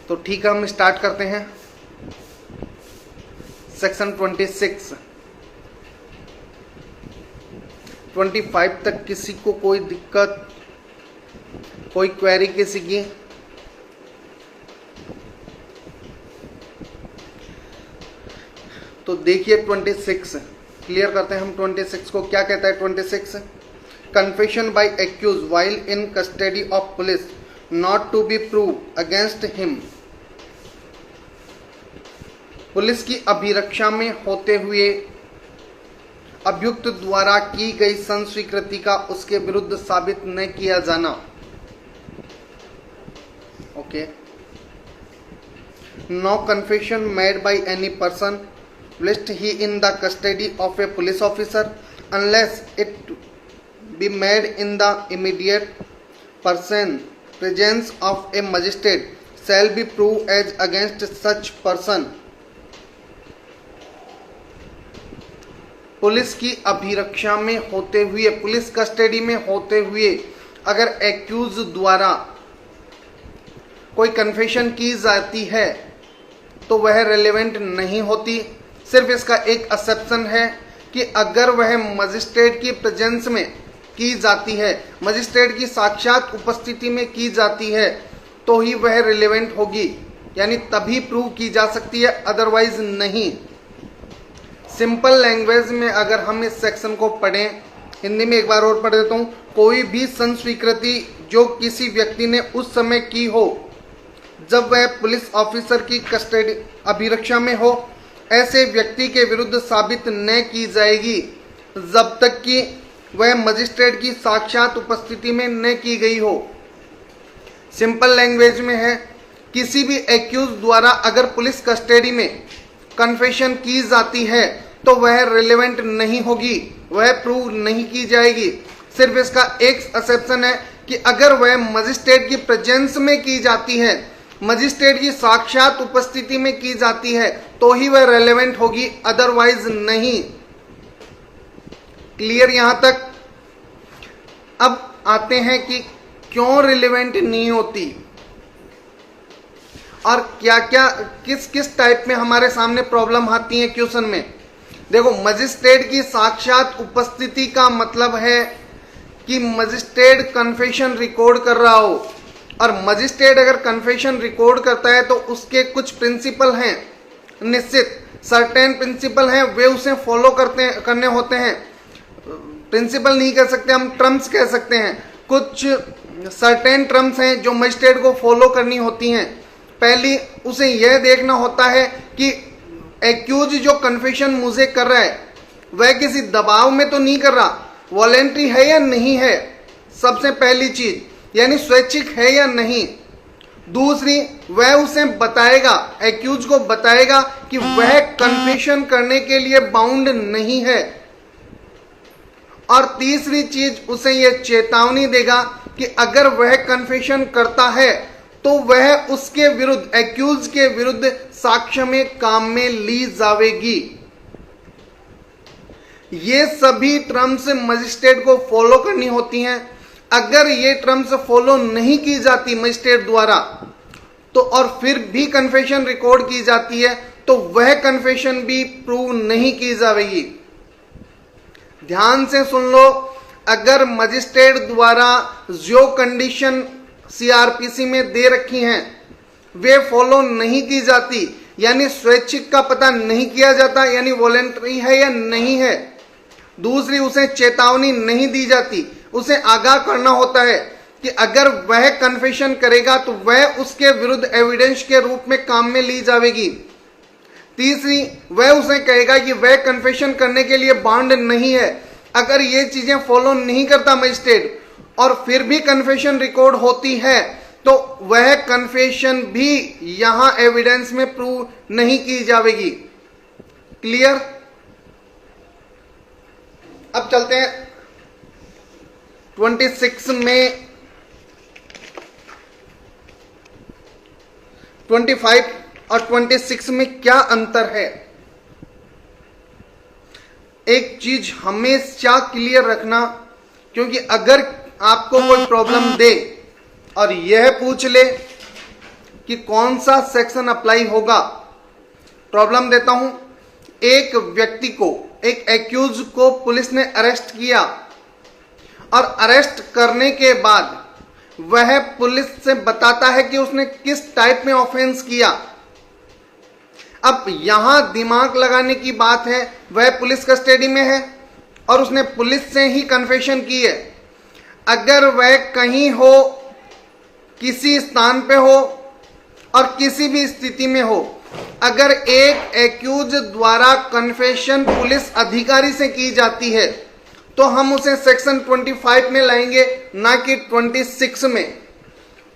तो ठीक है, हम स्टार्ट करते हैं। सेक्शन 26 25 तक किसी को कोई दिक्कत, कोई क्वेरी किसी की? तो देखिए 26 क्लियर करते हैं हम। 26 को क्या कहता है? 26 confession by accused while in custody of police not to be prove against him. Police की अभिरक्षा में होते हुए अभियुक्त द्वारा की गई संस्वीकृति का उसके विरुद्ध साबित न किया जाना। Okay. No confession made by any person whilst he in the custody of a police officer unless it be made in the immediate presence of a magistrate shall be proved as against such person। Police की अभिरक्षा में होते हुए, police custody में होते हुए अगर accused द्वारा कोई कन्फेशन की जाती है तो वह रेलेवेंट नहीं होती। सिर्फ इसका एक एक्सेप्शन है कि अगर वह मजिस्ट्रेट की प्रेजेंस में की जाती है, मजिस्ट्रेट की साक्षात उपस्थिति में की जाती है, तो ही वह रिलेवेंट होगी, यानी तभी प्रूव की जा सकती है, अदरवाइज नहीं। सिंपल लैंग्वेज में अगर हम इस सेक्शन को पढ़ें, हिंदी में एक बार और पढ़ देता हूँ। कोई भी संस्वीकृति जो किसी व्यक्ति ने उस समय की हो जब वह पुलिस ऑफिसर की कस्टडी अभिरक्षा में हो, ऐसे व्यक्ति के विरुद्ध साबित न की जाएगी जब तक कि वह मजिस्ट्रेट की साक्षात उपस्थिति में न की गई हो। सिंपल लैंग्वेज में है, किसी भी एक्यूज द्वारा अगर पुलिस कस्टडी में कन्फेशन की जाती है तो वह रिलेवेंट नहीं होगी, वह प्रूव नहीं की जाएगी। सिर्फ इसका एक एक्सेप्शन है कि अगर वह मजिस्ट्रेट की प्रेजेंस में की जाती है, मजिस्ट्रेट की साक्षात उपस्थिति में की जाती है, तो ही वह रेलेवेंट होगी, अदरवाइज नहीं। क्लियर यहां तक? अब आते हैं कि क्यों रिलेवेंट नहीं होती और क्या क्या किस किस टाइप में हमारे सामने प्रॉब्लम आती है क्वेश्चन में। देखो, मजिस्ट्रेट की साक्षात उपस्थिति का मतलब है कि मजिस्ट्रेट कन्फेशन रिकॉर्ड कर रहा हो, और मजिस्ट्रेट अगर कन्फेशन रिकॉर्ड करता है तो उसके कुछ प्रिंसिपल हैं, निश्चित सर्टेन प्रिंसिपल हैं, वे उसे फॉलो करने होते हैं। प्रिंसिपल नहीं कह सकते हम, टर्म्स कह सकते हैं। कुछ सर्टेन टर्म्स हैं जो मजिस्ट्रेट को फॉलो करनी होती हैं। पहली, उसे यह देखना होता है कि एक्यूज जो कन्फेशन मुझे कर रहा है वह किसी दबाव में तो नहीं कर रहा, वॉलेंट्री है या नहीं है, सबसे पहली चीज, यानी स्वैच्छिक है या नहीं। दूसरी, वह उसे बताएगा, एक्यूज को बताएगा कि वह कन्फेशन करने के लिए बाउंड नहीं है। और तीसरी चीज, उसे यह चेतावनी देगा कि अगर वह कन्फेशन करता है तो वह उसके विरुद्ध, एक्यूज के विरुद्ध साक्ष्य में काम में ली जाएगी। ये सभी टर्म्स मजिस्ट्रेट को फॉलो करनी होती हैं। अगर ये टर्म्स फॉलो नहीं की जाती मजिस्ट्रेट द्वारा तो, और फिर भी कन्फेशन रिकॉर्ड की जाती है, तो वह कन्फेशन भी प्रूव नहीं की जाएगी। ध्यान से सुन लो, अगर मजिस्ट्रेट द्वारा जो कंडीशन सीआरपीसी में दे रखी हैं वे फॉलो नहीं की जाती, यानी स्वैच्छिक का पता नहीं किया जाता, यानी वॉलेंटरी है या नहीं है। दूसरी, उसे चेतावनी नहीं दी जाती, उसे आगाह करना होता है कि अगर वह कन्फेशन करेगा तो वह उसके विरुद्ध एविडेंस के रूप में काम में ली जाएगी। तीसरी, वह उसे कहेगा कि वह कन्फेशन करने के लिए बाउंड नहीं है। अगर ये चीजें फॉलो नहीं करता मजिस्ट्रेट और फिर भी कन्फेशन रिकॉर्ड होती है तो वह कन्फेशन भी यहां एविडेंस में प्रूव नहीं की जाएगी। क्लियर? अब चलते हैं 26 में 25 और 26 में क्या अंतर है। एक चीज हमेशा क्लियर रखना, क्योंकि अगर आपको कोई प्रॉब्लम दे और यह पूछ ले कि कौन सा सेक्शन अप्लाई होगा। प्रॉब्लम देता हूं, एक व्यक्ति को, एक एक्यूज को पुलिस ने अरेस्ट किया और अरेस्ट करने के बाद वह पुलिस से बताता है कि उसने किस टाइप में ऑफेंस किया। अब यहां दिमाग लगाने की बात है, वह पुलिस कस्टडी में है और उसने पुलिस से ही कन्फेशन की है। अगर वह कहीं हो, किसी स्थान पे हो और किसी भी स्थिति में हो, अगर एक एक्यूज द्वारा कन्फेशन पुलिस अधिकारी से की जाती है तो हम उसे सेक्शन 25 में लाएंगे, ना कि 26 में।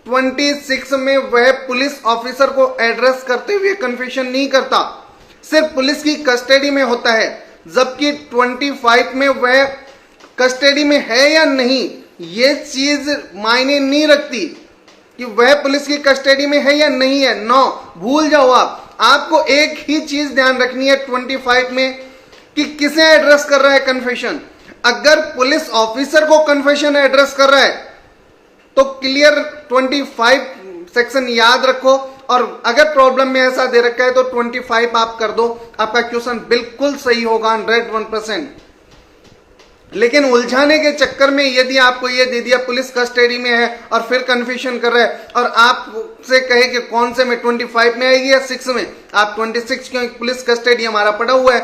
26 में वह पुलिस ऑफिसर को एड्रेस करते हुए कन्फेशन नहीं करता, सिर्फ पुलिस की कस्टडी में होता है। जबकि 25 में वह कस्टडी में है या नहीं, ये चीज मायने नहीं रखती कि वह पुलिस की कस्टडी में है या नहीं है। नो, भूल जाओ आपको एक ही चीज ध्यान रखनी है 25 में कि किसे एड्रेस कर रहा है कन्फेशन। अगर पुलिस ऑफिसर को कन्फेशन एड्रेस कर रहा है तो क्लियर 25 सेक्शन याद रखो, और अगर प्रॉब्लम में ऐसा दे रखा है तो 25 आप कर दो, आपका क्वेश्चन बिल्कुल सही होगा 101%। लेकिन उलझाने के चक्कर में यदि आपको यह दे दिया पुलिस कस्टडी में है और फिर कन्फ्यूजन कर रहे हैं और आपसे कहे कि कौन से में 25 में आएगी या 6 में, आप 26 क्यों, पुलिस कस्टडी हमारा पड़ा हुआ है,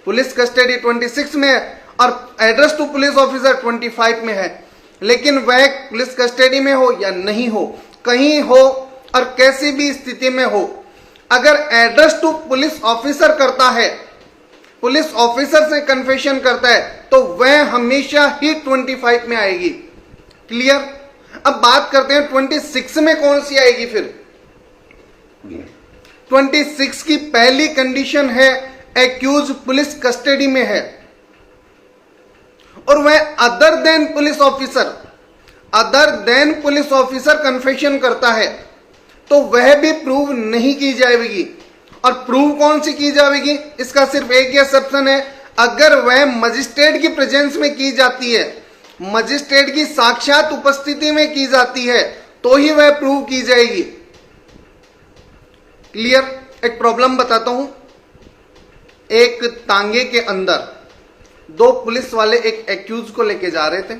पुलिस कस्टडी 26 में है और एड्रेस टू पुलिस ऑफिसर 25 में है। लेकिन वह पुलिस कस्टडी में हो या नहीं हो, कहीं हो और कैसी भी स्थिति में हो, अगर एड्रेस टू पुलिस ऑफिसर करता है, पुलिस ऑफिसर से कन्फेशन करता है, तो वह हमेशा ही 25 में आएगी। क्लियर? अब बात करते हैं 26 में कौन सी आएगी। फिर 26 की पहली कंडीशन है एक्यूज पुलिस कस्टडी में है और वह other than police officer confession करता है, तो वह भी प्रूव नहीं की जाएगी। और प्रूव कौन सी की जाएगी, इसका सिर्फ एक ही एक्सेप्शन है, अगर वह मजिस्ट्रेट की प्रेजेंस में की जाती है, मजिस्ट्रेट की साक्षात उपस्थिति में की जाती है, तो ही वह प्रूव की जाएगी। क्लियर? एक प्रॉब्लम बताता हूं। एक तांगे के अंदर दो पुलिस वाले एक एक्यूज को लेके जा रहे थे।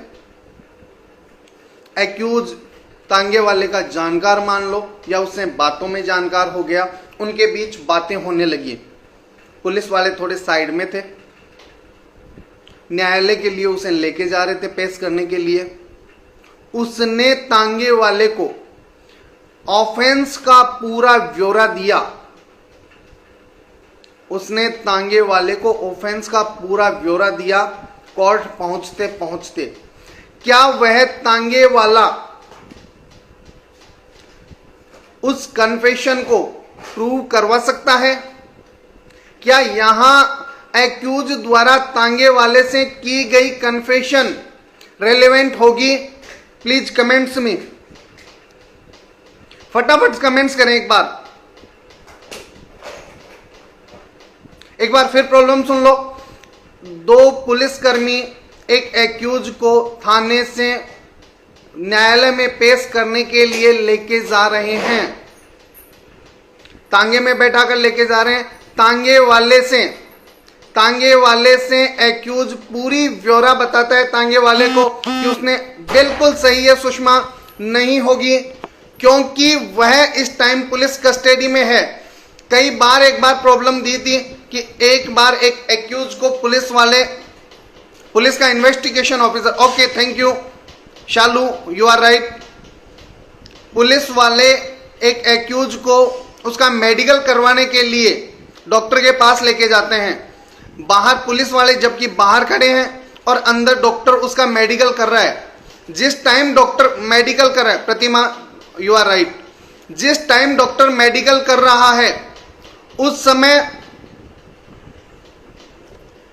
एक्यूज तांगे वाले का जानकार मान लो या उससे बातों में जानकार हो गया, उनके बीच बातें होने लगी। पुलिस वाले थोड़े साइड में थे, न्यायालय के लिए उसे लेके जा रहे थे पेश करने के लिए। उसने तांगे वाले को ऑफेंस का पूरा ब्यौरा दिया। उसने तांगे वाले को ऑफेंस का पूरा ब्यौरा दिया। कोर्ट पहुंचते पहुंचते क्या वह तांगे वाला उस कन्फेशन को प्रूव करवा सकता है? क्या यहां एक्यूज द्वारा तांगे वाले से की गई कन्फेशन रेलेवेंट होगी? प्लीज कमेंट्स में फटाफट कमेंट्स करें। एक बार फिर प्रॉब्लम सुन लो। दो पुलिसकर्मी एक एक्यूज को थाने से न्यायालय में पेश करने के लिए लेके जा रहे हैं, तांगे में बैठाकर लेके जा रहे हैं। तांगे वाले से एक्यूज पूरी ब्यौरा बताता है तांगे वाले को कि उसने बिल्कुल सही है सुषमा, नहीं होगी क्योंकि वह इस टाइम पुलिस कस्टडी में है। कई बार एक बार प्रॉब्लम दी थी कि एक बार एक एक्यूज को पुलिस का investigation officer, okay thank you Shalu, you are right, police वाले एक एक्यूज को उसका मेडिकल करवाने के लिए डॉक्टर के पास लेके जाते हैं। बाहर पुलिस वाले जबकि बाहर खड़े हैं और अंदर डॉक्टर उसका मेडिकल कर रहा है। जिस टाइम डॉक्टर मेडिकल कर रहा है, प्रतिमा यू आर राइट, जिस टाइम डॉक्टर मेडिकल कर रहा है उस समय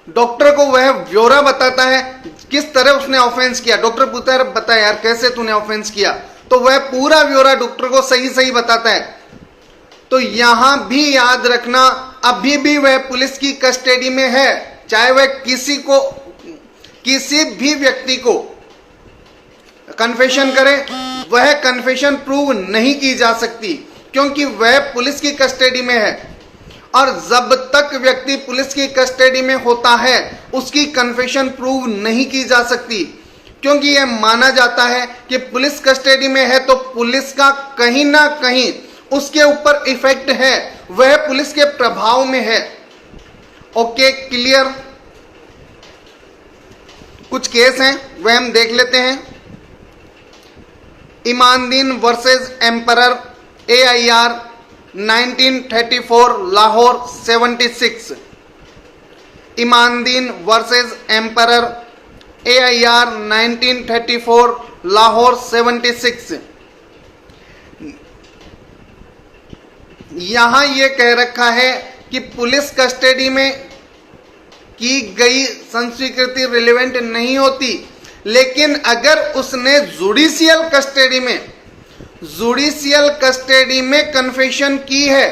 डॉक्टर को वह ब्यौरा बताता है किस तरह उसने ऑफेंस किया। डॉक्टर पूछता है बता यार कैसे तूने ऑफेंस किया, तो वह पूरा ब्यौरा डॉक्टर को सही सही बताता है। तो यहां भी याद रखना, अभी भी वह पुलिस की कस्टडी में है, चाहे वह किसी भी व्यक्ति को कन्फेशन करे, वह कन्फेशन प्रूव नहीं की जा सकती। क्योंकि वह पुलिस की कस्टडी में है और जब तक व्यक्ति पुलिस की कस्टडी में होता है उसकी कन्फेशन प्रूव नहीं की जा सकती, क्योंकि यह माना जाता है कि पुलिस कस्टडी में है तो पुलिस का कहीं ना कहीं उसके ऊपर इफेक्ट है, वह पुलिस के प्रभाव में है। Okay, clear. कुछ केस हैं वह हम देख लेते हैं। Imandin versus Emperor AIR 1934 Lahore 76। Imandin versus Emperor AIR 1934 Lahore 76। यहां यह कह रखा है कि पुलिस कस्टडी में की गई संस्वीकृति रिलेवेंट नहीं होती, लेकिन अगर उसने जुडिशियल कस्टडी में कन्फेशन की है,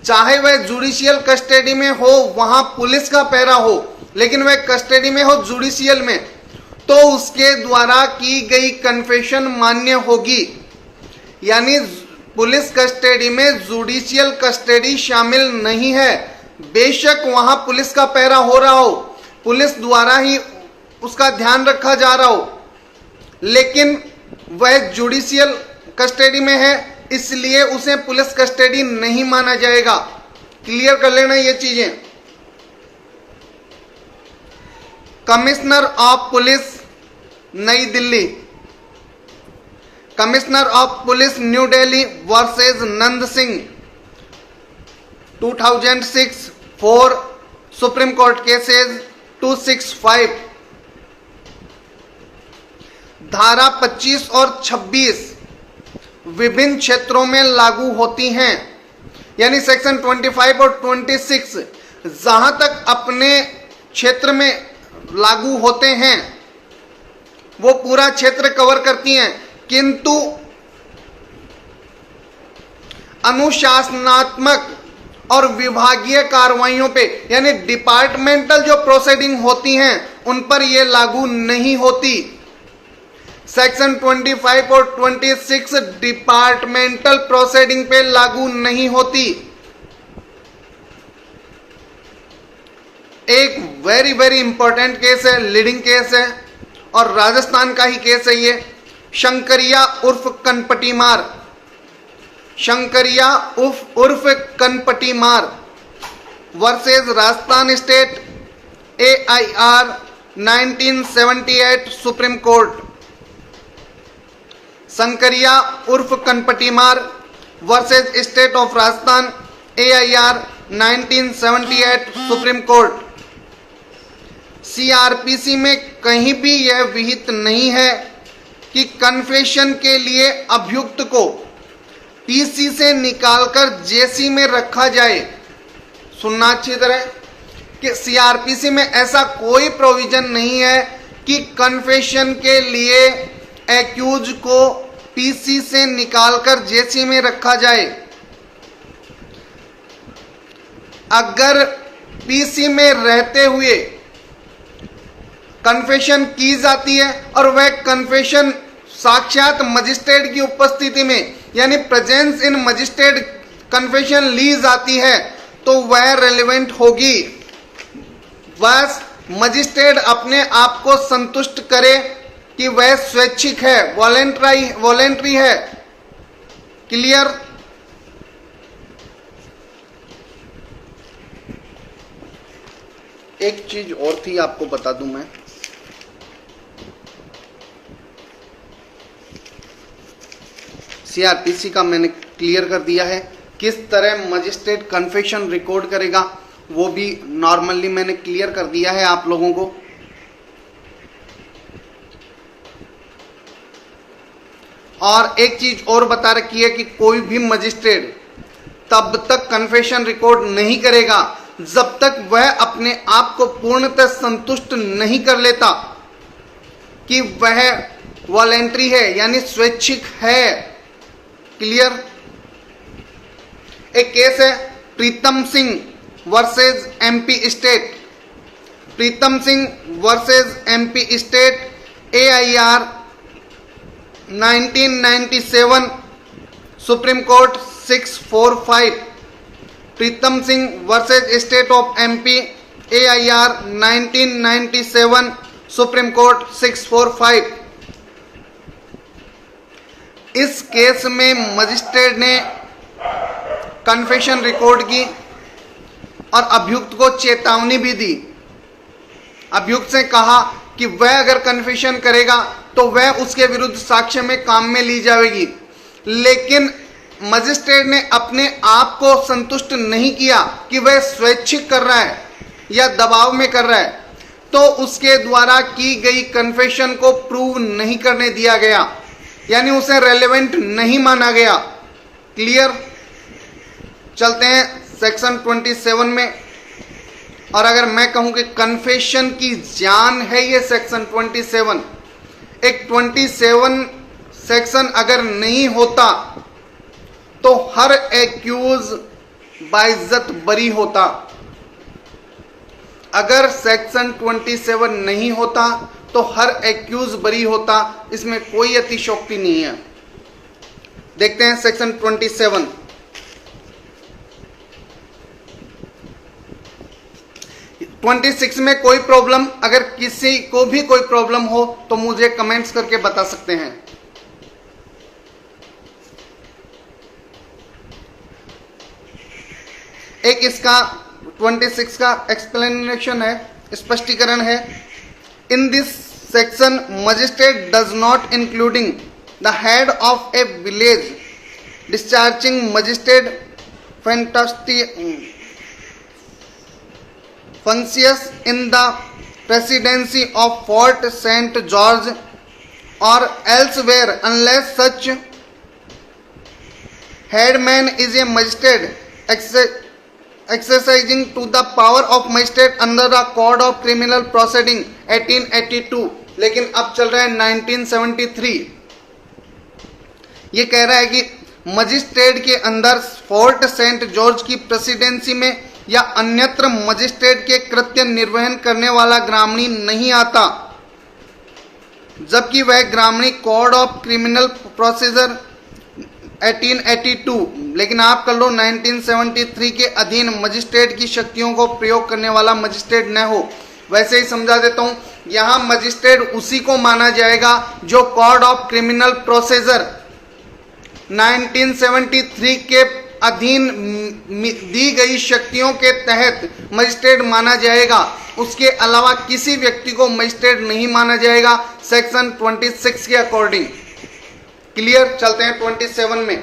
चाहे वह जुडिशियल कस्टडी में हो, वहां पुलिस का पहरा हो, लेकिन वह कस्टडी में हो जुडिशियल में, तो उसके द्वारा की गई कन्फेशन मान्य होगी। यानी पुलिस कस्टडी में जुडिशियल कस्टडी शामिल नहीं है। बेशक वहां पुलिस का पहरा हो रहा हो, पुलिस द्वारा ही उसका ध्यान रखा जा रहा हो, लेकिन वह जुडिशियल कस्टडी में है, इसलिए उसे पुलिस कस्टडी नहीं माना जाएगा। क्लियर कर लेना ये चीजें। कमिश्नर ऑफ पुलिस नई Delhi, commissioner of police new Delhi versus Nand Singh 2006 4 supreme court cases 265। धारा 25 और 26 विभिन्न क्षेत्रों में लागू होती हैं, यानी सेक्शन 25 और 26 जहां तक अपने क्षेत्र में लागू होते हैं वो पूरा क्षेत्र कवर करती हैं, किंतु अनुशासनात्मक और विभागीय कार्रवाइयों पे यानी डिपार्टमेंटल जो प्रोसीडिंग होती हैं उन पर यह लागू नहीं होती। सेक्शन 25 और 26 डिपार्टमेंटल प्रोसीडिंग पे लागू नहीं होती। एक वेरी वेरी इंपॉर्टेंट केस है, लीडिंग केस है और राजस्थान का ही केस है ये। शंकरिया उर्फ कनपटीमार, शंकरिया उर्फ Kanpatimar versus Rajasthan state AIR 1978 Supreme Court. Shankariya उर्फ Kanpatimar versus state of Rajasthan AIR 1978 Supreme Court. CRPC में कहीं भी यह विहित नहीं है कि कन्फेशन के लिए अभियुक्त को PC से निकालकर JC में रखा जाए। सुनना अच्छी तरह कि CRPC में ऐसा कोई प्रोविजन नहीं है कि कन्फेशन के लिए एक्यूज को PC से निकालकर JC में रखा जाए। अगर PC में रहते हुए कन्फेशन की जाती है और वह कन्फेशन साक्षात मजिस्ट्रेट की उपस्थिति में यानी प्रेजेंस इन मजिस्ट्रेट कन्फेशन ली जाती है तो वह रेलेवेंट होगी। बस मजिस्ट्रेट अपने आप को संतुष्ट करे कि वह स्वैच्छिक है, वॉलेंट्री है। क्लियर। एक चीज और थी आपको बता दूं मैं, CRPC का मैंने क्लियर कर दिया है। किस तरह मजिस्ट्रेट कन्फेशन रिकॉर्ड करेगा वो भी नॉर्मली मैंने क्लियर कर दिया है आप लोगों को। और एक चीज और बता रखी है कि कोई भी मजिस्ट्रेट तब तक कन्फेशन रिकॉर्ड नहीं करेगा जब तक वह अपने आप को पूर्णतः संतुष्ट नहीं कर लेता कि वह वॉलेंट्री है यानी स्वैच्छिक है। क्लियर। एक केस है Pritam Singh versus MP state, Pritam Singh versus MP state AIR 1997 Supreme Court 645 Pritam Singh versus state of MP AIR 1997 Supreme Court 645। इस केस में मजिस्ट्रेट ने कन्फेशन रिकॉर्ड की और अभियुक्त को चेतावनी भी दी। अभियुक्त से कहा कि वह अगर कन्फेशन करेगा तो वह उसके विरुद्ध साक्ष्य में काम में ली जाएगी, लेकिन मजिस्ट्रेट ने अपने आप को संतुष्ट नहीं किया कि वह स्वैच्छिक कर रहा है या दबाव में कर रहा है, तो उसके द्वारा की गई कन्फेशन को प्रूव नहीं करने दिया गया, यानी उसे रेलेवेंट नहीं माना गया। क्लियर? चलते हैं सेक्शन 27 में। और अगर मैं कहूं कि कन्फेशन की जान है ये सेक्शन 27, एक 27 सेक्शन अगर नहीं होता तो हर एक्यूज बाइज्जत बरी होता। अगर सेक्शन 27 नहीं होता तो हर एक्यूज बरी होता, इसमें कोई अतिशयोक्ति नहीं है। देखते हैं सेक्शन 27। में कोई प्रॉब्लम, अगर किसी को भी कोई प्रॉब्लम हो तो मुझे कमेंट्स करके बता सकते हैं। एक इसका 26 का एक्सप्लेनेशन है, स्पष्टीकरण है। In this section magistrate does not including the head of A village discharging magistrate functions in the presidency of Fort St. George or elsewhere unless such headman is a magistrate exercising to the power of magistrate under the Code of Criminal Proceeding 1882। लेकिन अब चल रहा है 1973। ये कह रहा है कि मजिस्ट्रेट के अंदर फोर्ट सेंट जॉर्ज की प्रेसिडेंसी में या अन्यत्र मजिस्ट्रेट के कृत्य निर्वहन करने वाला ग्रामीण नहीं आता, जबकि वह ग्रामीण कोड ऑफ क्रिमिनल प्रोसीजर 1882, लेकिन आप कर लो 1973 के अधीन मजिस्ट्रेट की शक्तियों को प्रयोग करने वाला मजिस्ट्रेट न हो। वैसे ही समझा देता हूं, यहां मजिस्ट्रेट उसी को माना जाएगा जो कोड ऑफ क्रिमिनल प्रोसीजर 1973 के अधीन दी गई शक्तियों के तहत मजिस्ट्रेट माना जाएगा। उसके अलावा किसी व्यक्ति को मजिस्ट्रेट नहीं माना जाएगा सेक्शन 26 के अकॉर्डिंग। क्लियर? चलते हैं 27 में।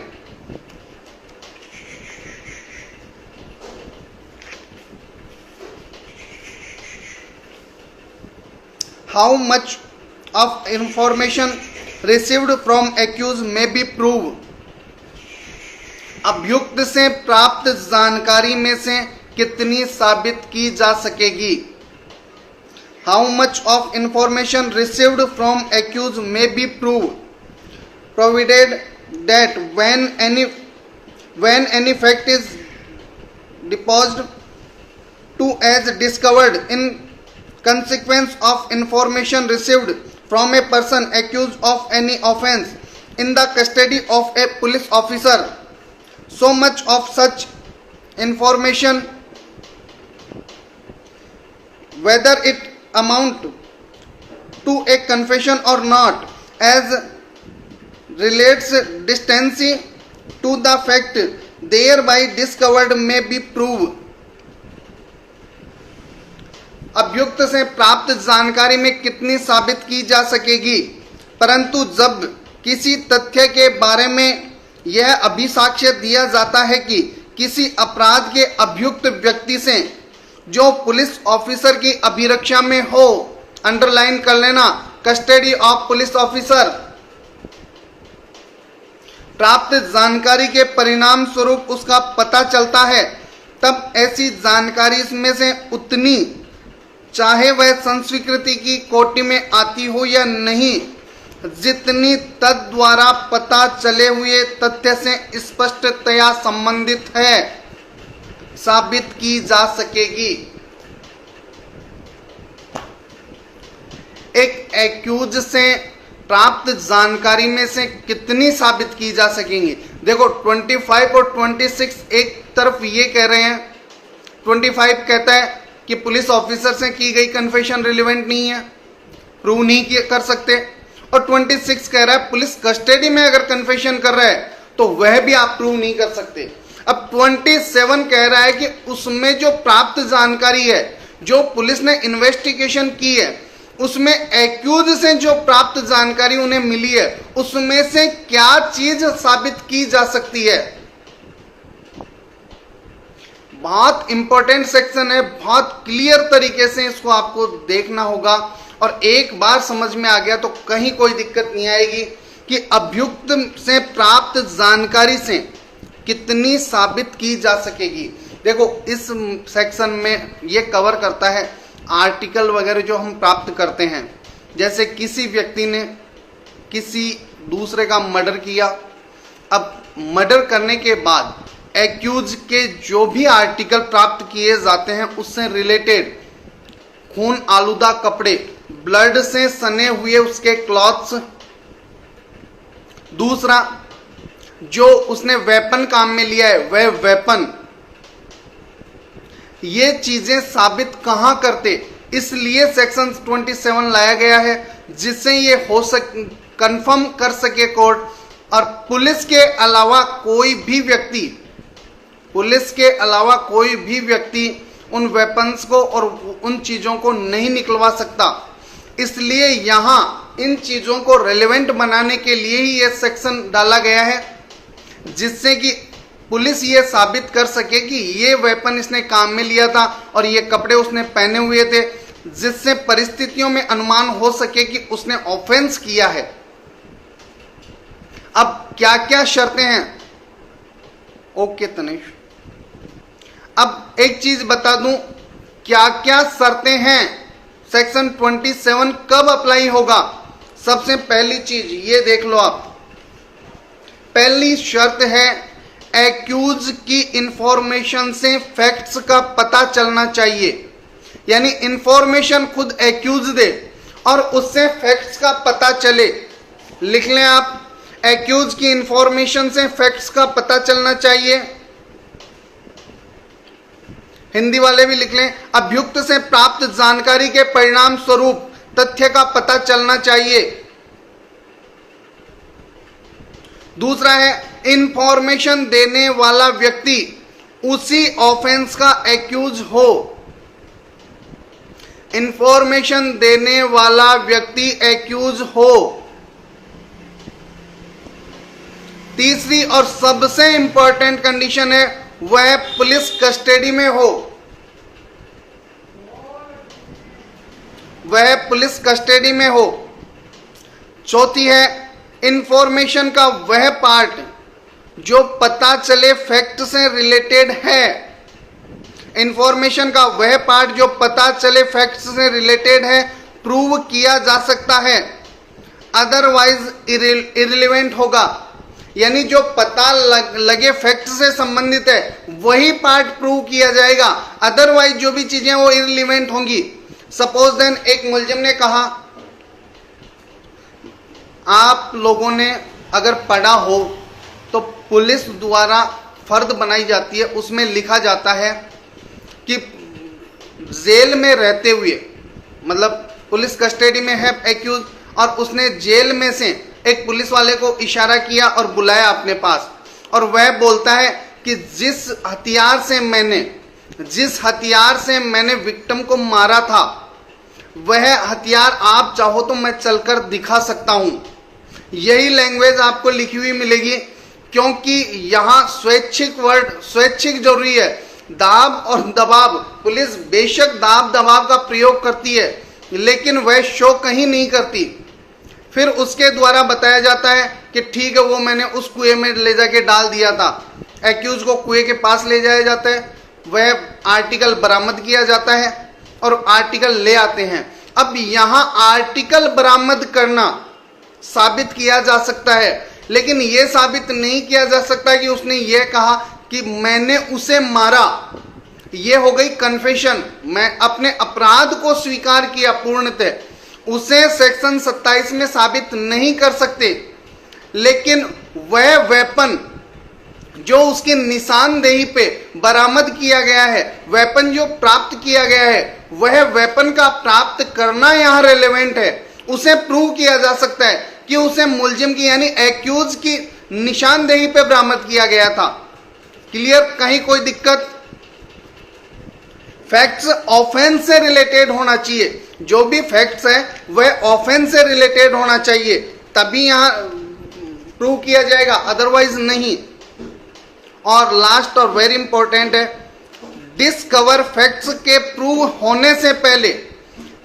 How much of information received from accused may be prove. अभियुक्त से प्राप्त जानकारी में से कितनी साबित की जा सकेगी। How much of information received from accused may be prove provided that when any fact is deposed to as discovered in consequence of information received from a person accused of any offence in the custody of a police officer, so much of such information, whether it amount to a confession or not, as relates distinctly to the fact thereby discovered may be proved। अभियुक्त से प्राप्त जानकारी में कितनी साबित की जा सकेगी, परंतु जब किसी तथ्य के बारे में यह अभिसाक्ष्य दिया जाता है कि किसी अपराध के अभियुक्त व्यक्ति से जो पुलिस ऑफिसर की अभिरक्षा में हो, अंडरलाइन कर लेना, कस्टडी ऑफ पुलिस ऑफिसर, प्राप्त जानकारी के परिणाम स्वरूप उसका पता चलता है, तब ऐसी जानकारी इसमें से उतनी, चाहे वह संस्वीकृति की कोटि में आती हो या नहीं, जितनी तद्वारा पता चले हुए तथ्य से स्पष्टतया संबंधित है, साबित की जा सकेगी। एक एक्यूज से प्राप्त जानकारी में से कितनी साबित की जा सकेंगी, देखो 25 और 26 एक तरफ ये कह रहे हैं, 25 कहता है कि पुलिस ऑफिसर से की गई कन्फेशन रिलेवेंट नहीं है, प्रूव नहीं कर सकते, और 26 कह रहा है पुलिस कस्टडी में अगर कन्फेशन कर रहा है तो वह भी आप प्रूव नहीं कर सकते। अब 27 कह रहा है कि उसमें जो प्राप्त जानकारी है, जो पुलिस ने इन्वेस्टिगेशन की है, उसमें एक्यूज से जो प्राप्त जानकारी उन्हें मिली है, उसमें से क्या चीज साबित की जा सकती है। बहुत इंपॉर्टेंट सेक्शन है, बहुत क्लियर तरीके से इसको आपको देखना होगा, और एक बार समझ में आ गया तो कहीं कोई दिक्कत नहीं आएगी कि अभियुक्त से प्राप्त जानकारी से कितनी साबित की जा सकेगी। देखो इस सेक्शन में ये कवर करता है आर्टिकल वगैरह जो हम प्राप्त करते हैं, जैसे किसी व्यक्ति ने किसी दूसरे का मर्डर किया, अब मर्डर करने के बाद एक्यूज के जो भी आर्टिकल प्राप्त किए जाते हैं उससे रिलेटेड खून आलूदा कपड़े, ब्लड से सने हुए उसके क्लॉथ्स, दूसरा जो उसने वेपन काम में लिया है वह वेपन, ये चीजें साबित कहां करते, इसलिए सेक्शन 27 लाया गया है, जिससे ये हो कंफर्म कर सके कोर्ट। और पुलिस के अलावा कोई भी व्यक्ति उन वेपन्स को और उन चीजों को नहीं निकलवा सकता। इसलिए यहां इन चीजों को रेलेवेंट बनाने के लिए ही यह सेक्शन डाला गया है, जिससे कि पुलिस ये साबित कर सके कि ये वेपन इसने काम में लिया था और ये कपड़े उसने पहने हुए थे, जिससे परिस्थितियों में अनुमान हो सके कि उसने ऑफेंस किया है। अब क्या क्या शर्तें हैं? ओके तनिष, अब एक चीज बता दूं, क्या क्या शर्तें हैं, सेक्शन 27 कब अप्लाई होगा। सबसे पहली चीज ये देख लो आप, पहली शर्त है एक्यूज की इंफॉर्मेशन से फैक्ट्स का पता चलना चाहिए, यानी इंफॉर्मेशन खुद एक्यूज दे और उससे फैक्ट्स का पता चले। लिख लें आप, एक्यूज की इंफॉर्मेशन से फैक्ट्स का पता चलना चाहिए। हिंदी वाले भी लिख लें, अभियुक्त से प्राप्त जानकारी के परिणाम स्वरूप तथ्य का पता चलना चाहिए। दूसरा है इंफॉर्मेशन देने वाला व्यक्ति उसी ऑफेंस का एक्यूज हो। इंफॉर्मेशन देने वाला व्यक्ति एक्यूज हो। तीसरी और सबसे इंपॉर्टेंट कंडीशन है वह पुलिस कस्टडी में हो, वह पुलिस कस्टडी में हो। चौथी है इंफॉर्मेशन का वह पार्ट जो पता चले फैक्ट से रिलेटेड है। इंफॉर्मेशन का वह पार्ट जो पता चले फैक्ट से रिलेटेड है, प्रूव किया जा सकता है, अदरवाइज इररिलेवेंट होगा। यानी जो पता लगे फैक्ट से संबंधित है वही पार्ट प्रूव किया जाएगा, अदरवाइज जो भी चीजें वो इररिलेवेंट होंगी। सपोज देन एक मुलजिम ने कहा, आप लोगों ने अगर पढ़ा हो तो पुलिस द्वारा फर्द बनाई जाती है, उसमें लिखा जाता है कि जेल में रहते हुए, मतलब पुलिस कस्टडी में है एक्यूज और उसने जेल में से एक पुलिस वाले को इशारा किया और बुलाया अपने पास, और वह बोलता है कि जिस हथियार से मैंने विक्टिम को मारा था वह हथियार आप चाहो तो मैं चलकर दिखा सकता हूं। यही लैंग्वेज आपको लिखी हुई मिलेगी, क्योंकि यहां स्वैच्छिक जरूरी है। दाब और दबाव, पुलिस बेशक दाब दबाव का प्रयोग करती है लेकिन वह शो कहीं नहीं करती। फिर उसके द्वारा बताया जाता है कि ठीक है वो मैंने उस कुएं में ले जाके डाल दिया था। एक्यूज को कुएं के पास ले जाया जाता है, वह आर्टिकल बरामद किया जाता है और आर्टिकल ले आते हैं। अब यहां आर्टिकल बरामद करना साबित किया जा सकता है, लेकिन यह साबित नहीं किया जा सकता कि उसने यह कहा कि मैंने उसे मारा। यह हो गई कन्फेशन, मैं अपने अपराध को स्वीकार किया पूर्णतः, उसे सेक्शन 27 में साबित नहीं कर सकते। लेकिन वह वेपन जो उसकी निशानदेही पे बरामद किया गया है, वेपन जो प्राप्त किया गया है, वह वेपन का प्राप्त करना यहां रेलेवेंट है। उसे प्रूव किया जा सकता है कि उसे मुलजिम की यानी एक्यूज की निशानदेही पे बरामद किया गया था। क्लियर? कहीं कोई दिक्कत? फैक्ट्स ऑफेंस से रिलेटेड होना चाहिए। जो भी फैक्ट्स है वह ऑफेंस से रिलेटेड होना चाहिए, तभी यहां प्रूव किया जाएगा, अदरवाइज नहीं। और लास्ट और वेरी इंपॉर्टेंट है, डिस्कवर फैक्ट्स के प्रूव होने से पहले,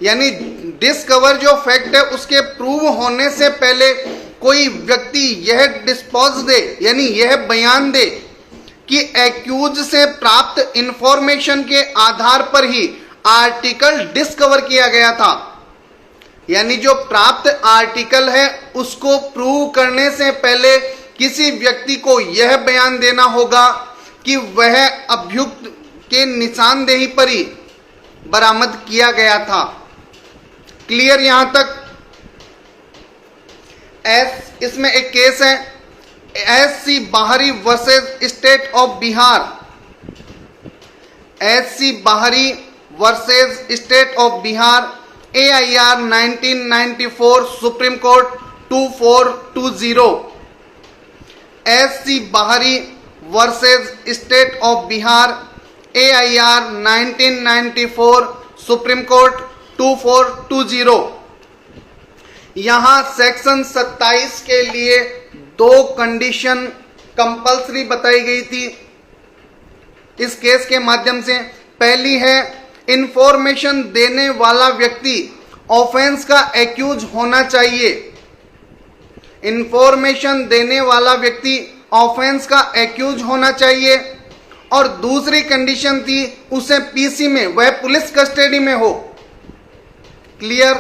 यानी डिस्कवर जो फैक्ट है उसके प्रूव होने से पहले कोई व्यक्ति यह डिस्पोज दे, यानी यह बयान दे कि एक्यूज से प्राप्त इंफॉर्मेशन के आधार पर ही आर्टिकल डिस्कवर किया गया था, यानी जो प्राप्त आर्टिकल है उसको प्रूव करने से पहले किसी व्यक्ति को यह बयान देना होगा कि वह अभियुक्त के निशानदेही पर ही बरामद किया गया था। क्लियर यहां तक? इसमें एक केस है S C. Bahri versus state of Bihar. S C. Bahri versus state of Bihar, AIR 1994, Supreme Court 2420। S C. Bahri versus state of Bihar, AIR 1994, Supreme Court 2420। यहां सेक्शन 27 के लिए दो कंडीशन कंपल्सरी बताई गई थी इस केस के माध्यम से। पहली है, इंफॉर्मेशन देने वाला व्यक्ति ऑफेंस का एक्यूज होना चाहिए। इंफॉर्मेशन देने वाला व्यक्ति ऑफेंस का एक्यूज होना चाहिए। और दूसरी कंडीशन थी, उसे पीसी में, वह पुलिस कस्टडी में हो। Clear?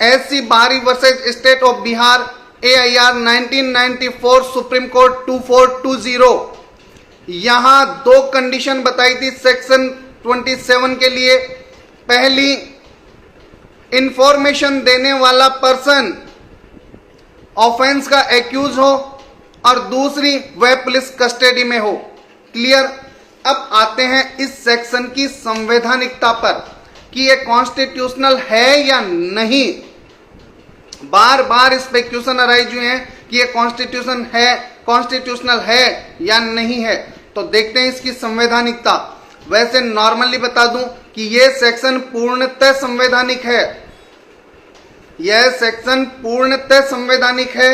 SC. Bahri versus state of Bihar, AIR 1994, Supreme Court 2420। यहां दो कंडीशन बताई थी सेक्शन 27 के लिए। पहली, इंफॉर्मेशन देने वाला पर्सन ऑफेंस का एक्यूज हो, और दूसरी वह पुलिस कस्टडी में हो। क्लियर? अब आते हैं इस सेक्शन की संवैधानिकता पर कि यह कॉन्स्टिट्यूशनल है या नहीं। बार बार इस पे क्वेश्चन अराइज हुए हैं कि यह कॉन्स्टिट्यूशनल है या नहीं है। तो देखते हैं इसकी संवैधानिकता। वैसे नॉर्मली बता दूं कि यह सेक्शन पूर्णतः संवैधानिक है। यह सेक्शन पूर्णतः संवैधानिक है।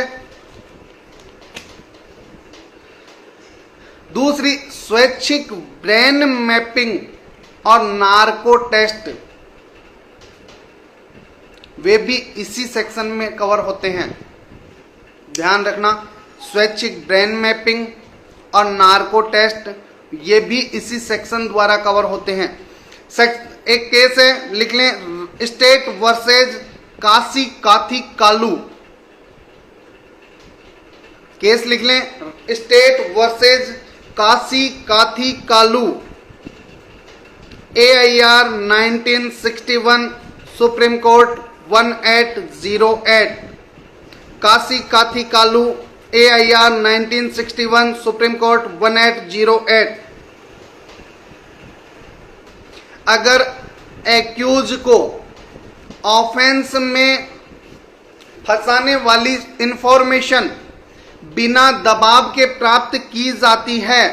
दूसरी, स्वैच्छिक ब्रेन मैपिंग और नार्को टेस्ट, वे भी इसी सेक्शन में कवर होते हैं। ध्यान रखना, स्वैच्छिक ब्रेन मैपिंग और नार्को टेस्ट ये भी इसी सेक्शन द्वारा कवर होते हैं। एक केस है, लिख लें, स्टेट वर्सेज काशी काथी कालू। केस लिख लें, स्टेट वर्सेज काशी काथी Kalu, AIR 1961, supreme court 1808। Kashi काथी कालू, AIR 1961, सुप्रीम कोर्ट 1808। अगर एक्यूज को ऑफेंस में फंसाने वाली इंफॉर्मेशन बिना दबाव के प्राप्त की जाती है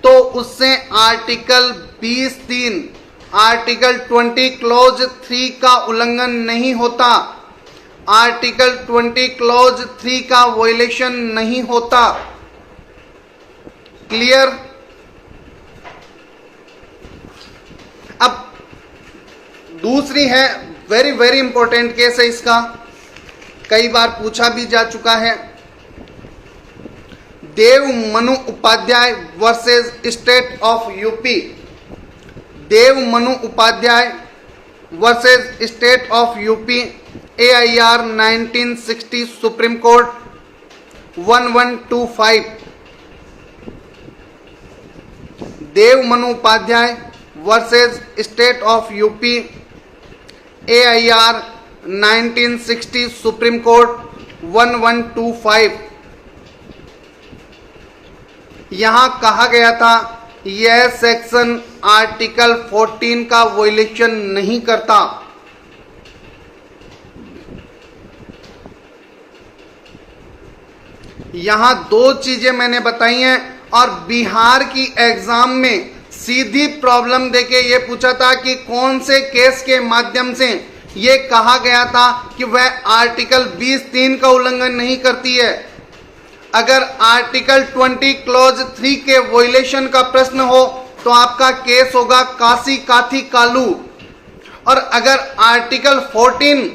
तो उससे आर्टिकल 20(3), आर्टिकल 20 क्लॉज 3 का उल्लंघन नहीं होता। आर्टिकल 20 क्लॉज 3 का वायलेशन नहीं होता। क्लियर? अब दूसरी है, वेरी वेरी इंपॉर्टेंट केस है इसका, कई बार पूछा भी जा चुका है, Dev Manu Upadhyay versus state of UP. Dev Manu Upadhyay versus state of UP, AIR 1960, Supreme Court 1125। Dev Manu Upadhyay versus state of UP, AIR 1960, Supreme Court 1125। यहां कहा गया था यह सेक्शन आर्टिकल 14 का वोलेशन नहीं करता। यहां दो चीजें मैंने बताई हैं और बिहार की एग्जाम में सीधी प्रॉब्लम देके ये पूछा था कि कौन से केस के माध्यम से ये कहा गया था कि वह आर्टिकल 20(3) का उल्लंघन नहीं करती है। अगर आर्टिकल 20 क्लॉज 3 के वोलेशन का प्रश्न हो तो आपका केस होगा काशी काथी कालू, और अगर आर्टिकल 14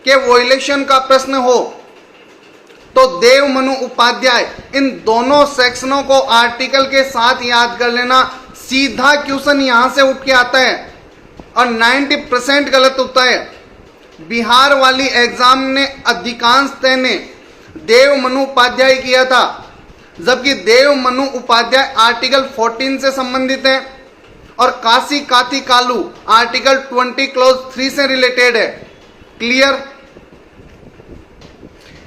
के वोलेशन का प्रश्न हो तो देवमनु उपाध्याय। इन दोनों सेक्शनों को आर्टिकल के साथ याद कर लेना, सीधा क्वेश्चन यहां से उठ के आता है और 90% गलत होता है। बिहार वाली एग्जाम ने अधिकांशतः ने देवमनु उपाध्याय किया था, जबकि देवमनु उपाध्याय आर्टिकल 14 से संबंधित है और काशी काथी कालू आर्टिकल 20 क्लॉज 3 से रिलेटेड है। क्लियर?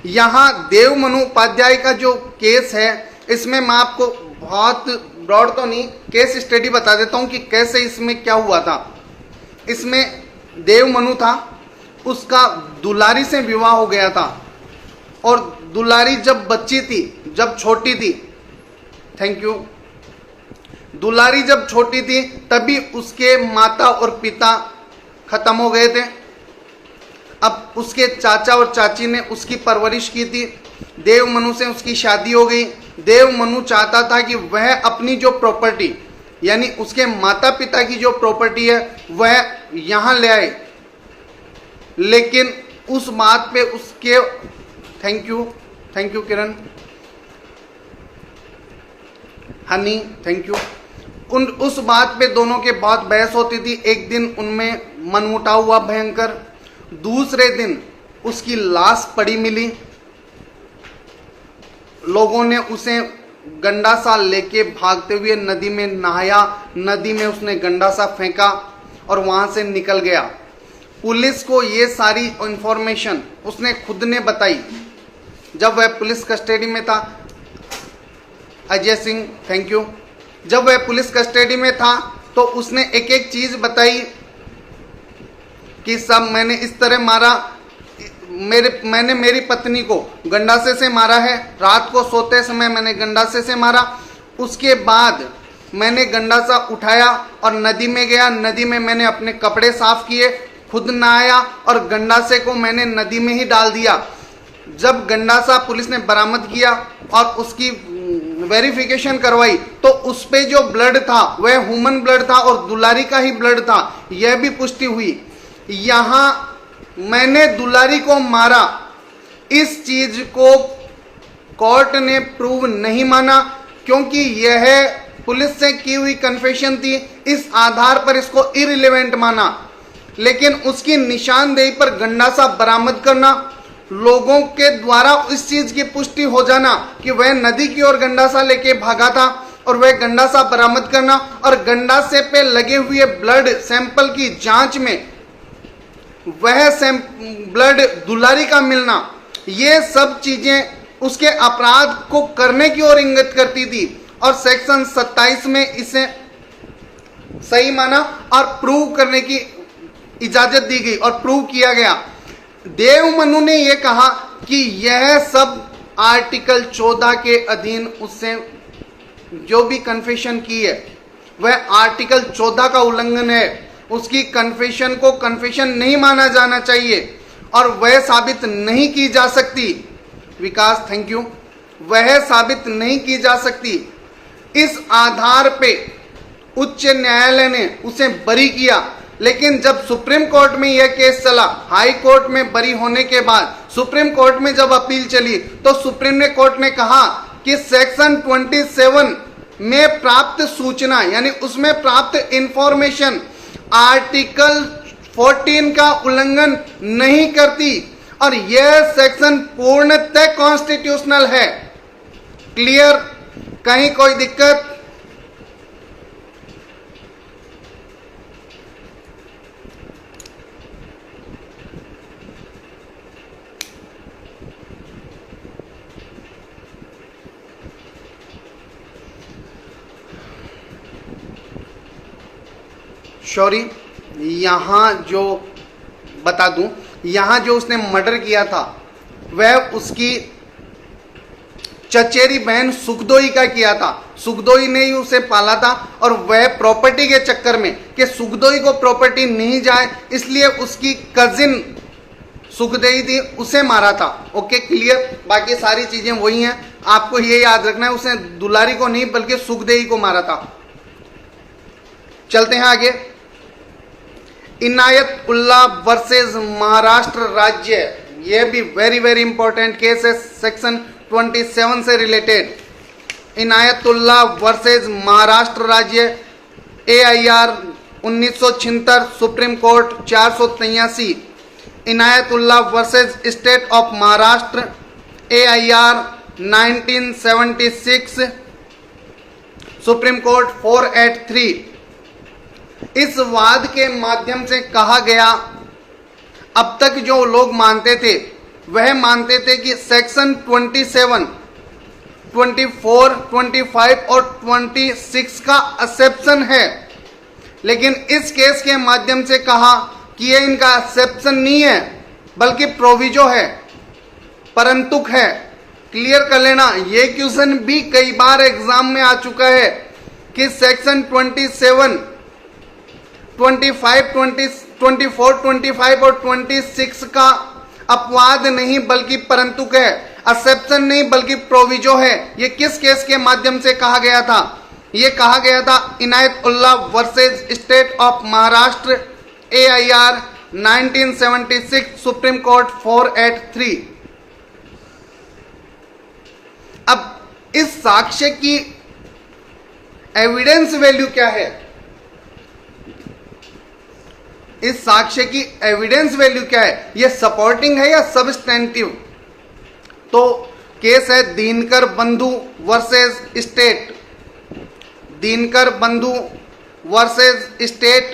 यहां देवमनु उपाध्याय का जो केस है इसमें मैं आपको बहुत ब्रॉड तो नहीं, केस स्टडी बता देता हूं कि कैसे इसमें क्या हुआ था। इसमें देवमनु था, उसका दुलारी से विवाह हो गया था और दुलारी जब बच्ची थी, जब छोटी थी, थैंक यू, दुलारी जब छोटी थी तभी उसके माता और पिता खत्म हो गए थे। अब उसके चाचा और चाची ने उसकी परवरिश की थी। देवमनु से उसकी शादी हो गई। देवमनु चाहता था कि वह अपनी जो प्रॉपर्टी यानी उसके माता पिता की जो प्रॉपर्टी है वह यहां ले आए, लेकिन उस बात पे उसके thank you Kiran, Honey thank you, उस बात पे दोनों के बहुत बहस होती थी। एक दिन उनमें मनमुटाव हुआ भयंकर। दूसरे दिन उसकी लाश पड़ी मिली। लोगों ने उसे गंडा सा लेके भागते हुए नदी में नहाया, नदी में उसने गंडा सा फेंका और वहां से निकल गया। पुलिस को ये सारी इंफॉर्मेशन उसने खुद ने बताई जब वह पुलिस कस्टडी में था। Ajay Singh thank you. जब वह पुलिस कस्टडी में था तो उसने एक एक चीज बताई कि सब मैंने इस तरह मारा, मैंने मेरी पत्नी को गंडासे से मारा है, रात को सोते समय मैंने गंडासे से मारा। उसके बाद मैंने गंडासा उठाया और नदी में गया, नदी में मैंने अपने कपड़े साफ किए, खुद नहाया और गंडासे को मैंने नदी में ही डाल दिया। जब गंडासा पुलिस ने बरामद किया और उसकी वेरिफिकेशन करवाई तो उस पे जो ब्लड था वह ह्यूमन ब्लड था और दुलारी का ही ब्लड था, यह भी पुष्टि हुई। यहां मैंने दुलारी को मारा, इस चीज को कोर्ट ने प्रूव नहीं माना क्योंकि यह पुलिस से की हुई कन्फेशन थी। इस आधार पर इसको इररिलेवेंट माना, लेकिन उसकी निशानदेही पर गंडासा बरामद करना, लोगों के द्वारा इस चीज की पुष्टि हो जाना कि वह नदी की ओर गंडासा लेके भागा था और वह गंडासा बरामद करना और गंडासे पे लगे हुए ब्लड सैंपल की जांच में वह ब्लड दुलारी का मिलना, ये सब चीजें उसके अपराध को करने की ओर इंगित करती थी और सेक्शन 27 में इसे सही माना और प्रूव करने की इजाजत दी गई और प्रूव किया गया। देवमनु ने यह कहा कि यह सब आर्टिकल 14 के अधीन उससे जो भी कन्फेशन की है वह आर्टिकल 14 का उल्लंघन है। उसकी कन्फेशन को कन्फेशन नहीं माना जाना चाहिए और वह साबित नहीं की जा सकती। विकास थैंक यू। वह साबित नहीं की जा सकती। इस आधार पे उच्च न्यायालय ने उसे बरी किया, लेकिन जब सुप्रीम कोर्ट में यह केस चला, हाई कोर्ट में बरी होने के बाद सुप्रीम कोर्ट में जब अपील चली तो सुप्रीम कोर्ट ने कहा कि सेक्शन 27 में प्राप्त सूचना यानी उसमें प्राप्त इंफॉर्मेशन आर्टिकल 14 का उल्लंघन नहीं करती और यह सेक्शन पूर्णतः कॉन्स्टिट्यूशनल है। क्लियर? कहीं कोई दिक्कत? सॉरी, यहाँ जो बता दूं, यहाँ जो उसने मर्डर किया था वह उसकी चचेरी बहन सुखदोई का किया था। सुखदोई ने ही उसे पाला था और वह प्रॉपर्टी के चक्कर में कि सुखदोई को प्रॉपर्टी नहीं जाए इसलिए उसकी कजिन सुखदेई थी उसे मारा था। Okay, clear. बाकी सारी चीजें वही हैं, आपको ये याद रखना है, उसने दुलारी को नहीं बल्कि सुखदेई को मारा था। चलते हैं आगे। इनायत उल्लाह वर्सेस महाराष्ट्र राज्य, यह भी वेरी वेरी इंपॉर्टेंट केस है, सेक्शन 27 से रिलेटेड। इनायतुल्लाह वर्सेस महाराष्ट्र राज्य, AIR 1976, Supreme Court 483। Inayatullah versus state of Maharashtra, AIR 1976, Supreme Court 483। इस वाद के माध्यम से कहा गया, अब तक जो लोग मानते थे वह मानते थे कि सेक्शन 27, 24, 25 और 26 का एक्सेप्शन है, लेकिन इस केस के माध्यम से कहा कि ये इनका एक्सेप्शन नहीं है बल्कि प्रोविजो है, परंतुक है। क्लियर कर लेना, ये क्वेश्चन भी कई बार एग्जाम में आ चुका है कि सेक्शन 27, 25, 24, 25 और 26 का अपवाद नहीं बल्कि परंतुक है, एक्सेप्शन नहीं बल्कि प्रोविजो है। ये किस केस के माध्यम से कहा गया था? ये कहा गया था Inayat Ullah versus state of Maharashtra, AIR 1976, Supreme Court 483। अब इस साक्ष्य की एविडेंस वैल्यू क्या है? इस साक्ष्य की एविडेंस वैल्यू क्या है? यह सपोर्टिंग है या सबस्टेंटिव? तो केस है दिनकर बंधु वर्सेस स्टेट, दिनकर बंधु versus state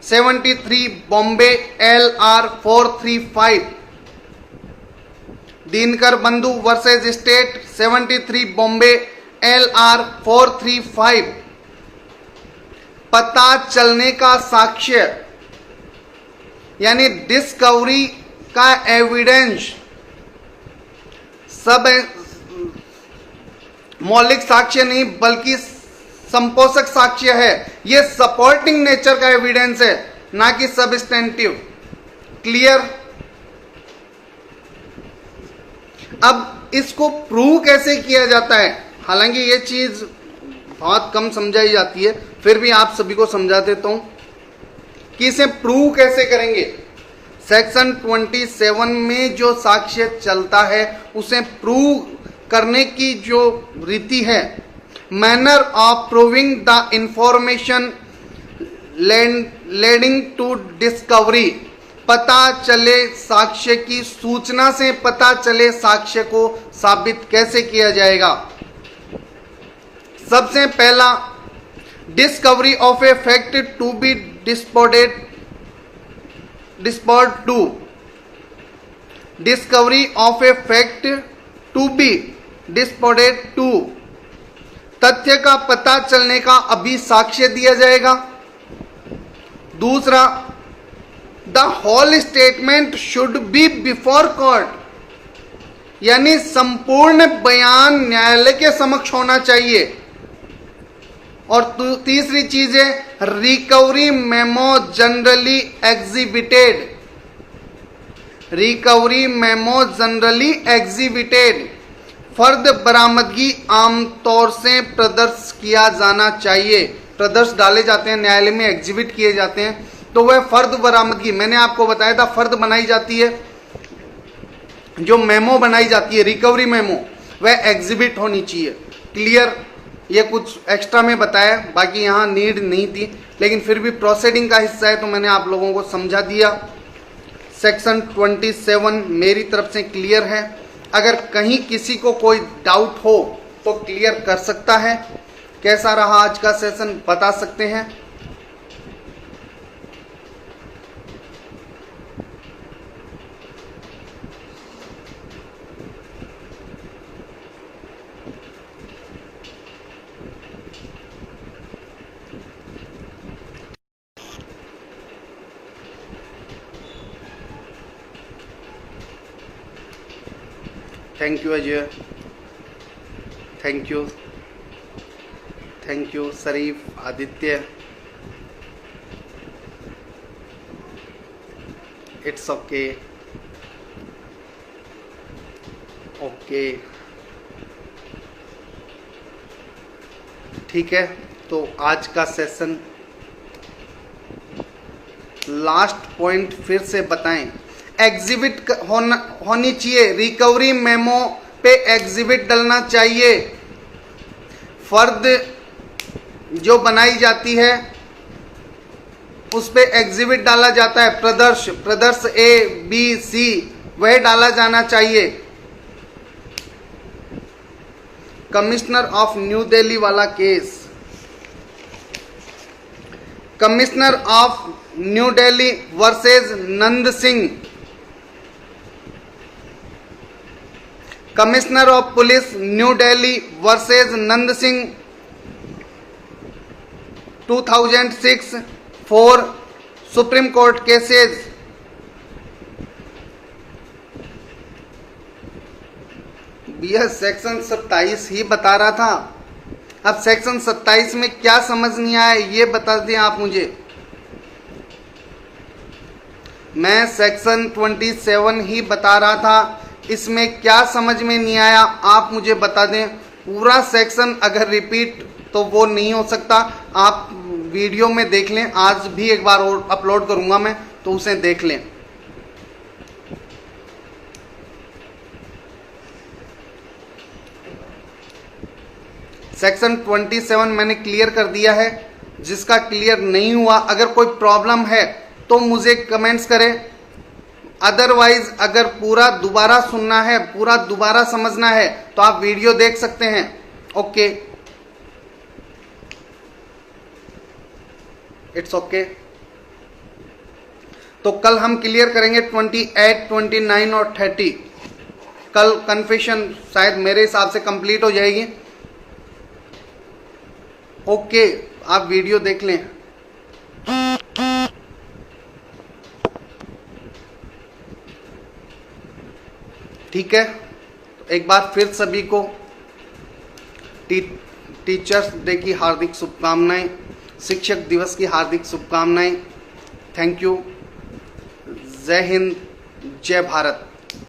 73 Bombay LR 435। Dinkar बंधु वर्सेस स्टेट 73 बॉम्बे LR 435। पता चलने का साक्ष्य यानी डिस्कवरी का एविडेंस सब मौलिक साक्ष्य नहीं बल्कि संपोषक साक्ष्य है। यह सपोर्टिंग नेचर का एविडेंस है, ना कि सबस्टेंटिव। क्लियर? अब इसको प्रूव कैसे किया जाता है? हालांकि यह चीज बहुत कम समझाई जाती है, फिर भी आप सभी को समझा देता हूं कि इसे प्रूव कैसे करेंगे। सेक्शन 27 में जो साक्ष्य चलता है उसे प्रूव करने की जो रीति है, manner of proving the information leading to discovery, पता चले साक्ष्य की सूचना से पता चले साक्ष्य को साबित कैसे किया जाएगा। सबसे पहला, discovery of a fact to be deposed to, discovery of a fact to be deposed to, तथ्य का पता चलने का अभी साक्ष्य दिया जाएगा। दूसरा, the whole statement should be before court, यानी संपूर्ण बयान न्यायालय के समक्ष होना चाहिए। और तीसरी चीज है recovery memo generally exhibited, recovery memo generally exhibited, फर्द बरामदगी आमतौर से प्रदर्श किया जाना चाहिए। प्रदर्श डाले जाते हैं न्यायालय में, एग्जिबिट किए जाते हैं, तो वह फर्द बरामदगी, मैंने आपको बताया था फर्द बनाई जाती है, जो मेमो बनाई जाती है रिकवरी मेमो, वह एग्जिबिट होनी चाहिए। क्लियर? ये कुछ एक्स्ट्रा में बताया, बाकी यहाँ नीड नहीं थी, लेकिन फिर भी प्रोसीडिंग का हिस्सा है तो मैंने आप लोगों को समझा दिया। सेक्शन 27 मेरी तरफ से क्लियर है। अगर कहीं किसी को कोई डाउट हो तो क्लियर कर सकता है। कैसा रहा आज का सेशन बता सकते हैं। Thank you Ajay, thank you, thank you Sharif, Aditya, it's okay, okay ठीक है। तो आज का सेशन लास्ट पॉइंट फिर से बताएं, एग्जिबिट होनी चाहिए, रिकवरी मेमो पे एग्जिबिट डलना चाहिए। फर्द जो बनाई जाती है उस पे एग्जिबिट डाला जाता है, प्रदर्श ए बी सी वह डाला जाना चाहिए। कमिश्नर ऑफ न्यू दिल्ली वाला case, commissioner of new Delhi versus Nand Singh, commissioner of police new Delhi versus Nand Singh 2006 4 supreme court cases. यह सेक्शन 27 ही बता रहा था, अब सेक्शन 27 में क्या समझ नहीं आया ये बता दें आप मुझे। मैं सेक्शन 27 ही बता रहा था, इसमें क्या समझ में नहीं आया आप मुझे बता दें। पूरा सेक्शन अगर रिपीट तो वो नहीं हो सकता, आप वीडियो में देख लें, आज भी एक बार और अपलोड करूंगा मैं, तो उसे देख लें। सेक्शन 27 मैंने क्लियर कर दिया है, जिसका क्लियर नहीं हुआ अगर कोई प्रॉब्लम है तो मुझे कमेंट्स करें, अदरवाइज अगर पूरा दोबारा सुनना है, पूरा दोबारा समझना है तो आप वीडियो देख सकते हैं। Okay, it's okay. तो कल हम क्लियर करेंगे 28, 29 और 30। कल कन्फेशन शायद मेरे हिसाब से कंप्लीट हो जाएगी। ओके, आप वीडियो देख लें। ठीक है, तो एक बार फिर सभी को टीचर्स डे की हार्दिक शुभकामनाएं, शिक्षक दिवस की हार्दिक शुभकामनाएं। Thank you. जय हिंद, जय भारत।